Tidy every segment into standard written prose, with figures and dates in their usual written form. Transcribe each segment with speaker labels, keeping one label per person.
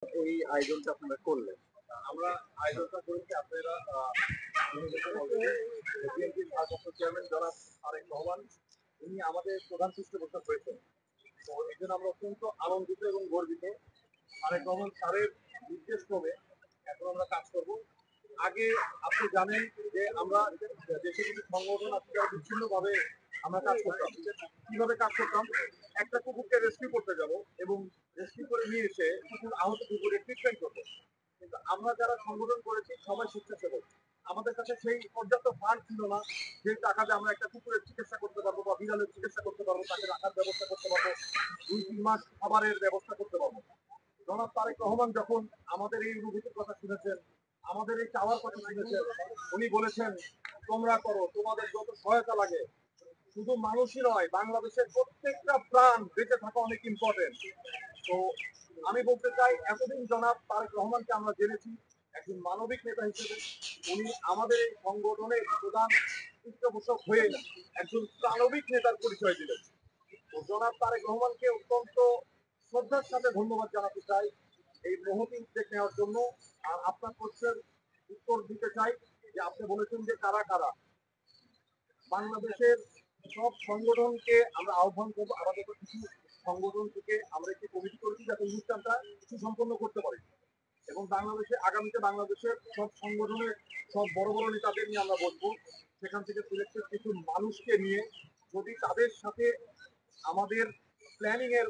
Speaker 1: এই আয়োজনটা আপনারা করলেন। আমরা আয়োজনটা করেছি আপনারা বিএনপির ভারপ্রাপ্ত চেয়ারম্যান জনাব তারেক রহমান উনি আমাদের প্রধান পৃষ্ঠপোষক হয়েছেন। তো এই জন্য আমরা অত্যন্ত আনন্দিত এবং গর্বিত। তারেক রহমান স্যারের নির্দেশ ক্রমে এখন আমরা কাজ করব। আগে আপনি জানেন যে আমরা দেশে কিছু সংগঠন আছে যারা বিচ্ছিন্নভাবে আমরা কাজ করতাম। কিভাবে কাজ করতাম? একটা কুকুরকে রেস্কিউ করতে যাব এবং রেস্কিউ করে নিয়ে এসে কুকুর আহত কুকুরের ট্রিটমেন্ট করবো। কিন্তু আমরা যারা সংগঠন করেছি সবাই স্বেচ্ছাসেবক। আমাদের কাছে সেই পর্যাপ্ত ফান্ড ছিল না যে টাকাতে আমরা একটা কুকুরের চিকিৎসা করতে পারবো বা বিড়ালের চিকিৎসা করতে পারবো, তাকে রাখার ব্যবস্থা করতে পারবো, 2-3 মাস খাবারের ব্যবস্থা করতে পারবো। জনাব তারেক রহমান যখন আমাদের এই অনুভূতির কথা শুনেছেন, আমাদের এই চাওয়ার কথা শুনেছেন, উনি বলেছেন তোমরা করো, তোমাদের যত সহায়তা লাগে। শুধু মানুষই নয়, বাংলাদেশের প্রত্যেকটা প্রাণ বেঁচে থাকা অনেক ইম্পর্টেন্ট। তো আমি বলতে চাই এতদিন জনাব তারেক রহমানকে আমরা জেনেছি একজন মানবিক নেতা হিসেবে। উনি আমাদের এই সংগঠনের প্রধান পৃষ্ঠপোষক হয়ে একজন প্রাণবিক নেতার পরিচয় দিলেন। তো জনাব তারেক রহমানকে অত্যন্ত শ্রদ্ধার সাথে ধন্যবাদ জানাতে চাই এই মহতি উদ্যোগ নেওয়ার জন্য। আর আপনার প্রশ্নের উত্তর দিতে চাই যে আপনি বলেছেন যে কারা কারা বাংলাদেশের সব সংগঠনকে আমরা আহ্বান করবো। আমাদের কিছু সংগঠন থেকে আমরা একটি কমিটি করেছি যাতে অনুষ্ঠানটা সুসম্পন্ন করতে পারি এবং বাংলাদেশে আগামীতে বাংলাদেশের সব সংগঠনের সব বড় বড় নেতাদের নিয়ে আমরা বসবো। সেখান থেকে সিলেক্টেড কিছু মানুষকে নিয়ে যদি তাদের সাথে আমাদের প্ল্যানিং এর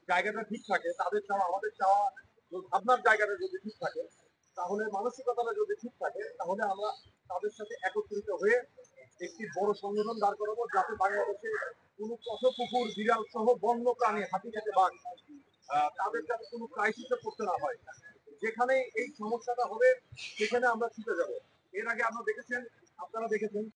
Speaker 1: জায়গাটা ঠিক থাকে, তাদের চাওয়া আমাদের চাওয়া ভাবনার জায়গাটা যদি ঠিক থাকে, তাহলে মানসিকতাটা যদি ঠিক থাকে, তাহলে আমরা তাদের সাথে একত্রিত হয়ে একটি বড় সংগঠন দাঁড় করাবো যাতে বাংলাদেশে কোনো পশু কুকুর বিড়াল সহ বন্য প্রাণী হাতি খেতে বাঘ তাদের যাতে কোনো ক্রাইসিসে পড়তে না হয়। যেখানে এই সমস্যাটা হবে সেখানে আমরা ছুটে যাব। এর আগে আপনারা দেখেছেন